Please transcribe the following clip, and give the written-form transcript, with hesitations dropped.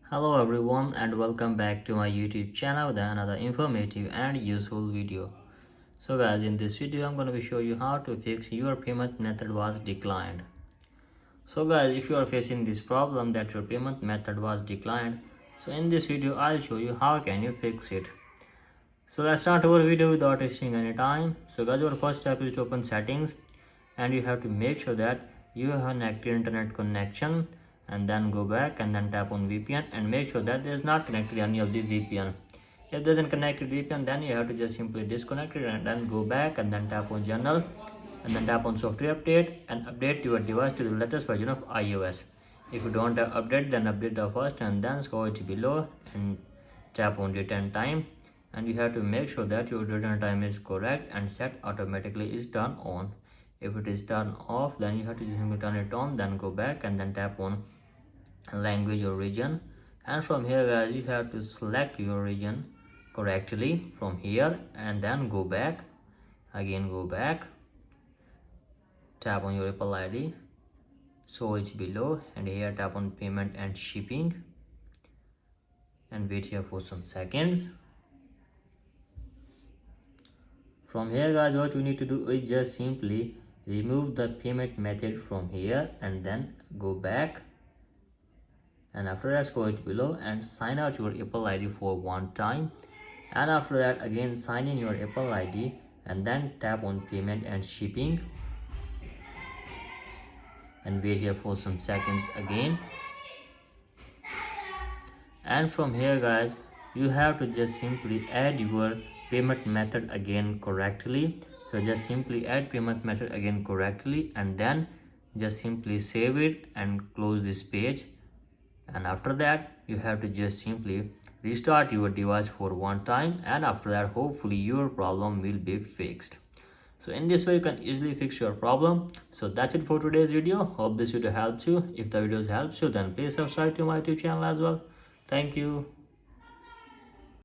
Hello everyone and welcome back to my YouTube channel with another informative and useful video. So guys, in this video I'm going to show you how to fix your payment method was declined. So guys, if you are facing this problem that your payment method was declined, so in this video I'll show you how can you fix it. So let's start our video without wasting any time. So guys, your first step is to open settings and you have to make sure that you have an active internet connection, and then go back and then tap on VPN and make sure that there is not connected any of the VPN. If there isn't connected VPN, then you have to just simply disconnect it and then go back and then tap on general and then tap on software update and update your device to the latest version of iOS. If you don't have update, then update the first and then scroll it below and tap on return time, and you have to make sure that your return time is correct and set automatically is turned on. If it is turned off, then you have to just turn it on, then go back and then tap on language or region, and from here guys you have to select your region correctly from here and then go back, tap on your Apple ID, so it's below, and here tap on payment and shipping and wait here for some seconds. From here guys, what you need to do is just simply remove the payment method from here and then go back, and after that scroll it below and sign out your Apple ID for one time, and after that again sign in your Apple ID and then tap on payment and shipping and wait here for some seconds again. And from here guys, you have to just simply add your payment method again correctly. So just simply add payment method again correctly and then just simply save it and close this page. And after that you have to just simply restart your device for one time, and after that hopefully your problem will be fixed. So in this way you can easily fix your problem. So that's it for today's video. Hope this video helps you. If the videos helps you, then please subscribe to my YouTube channel as well. Thank you.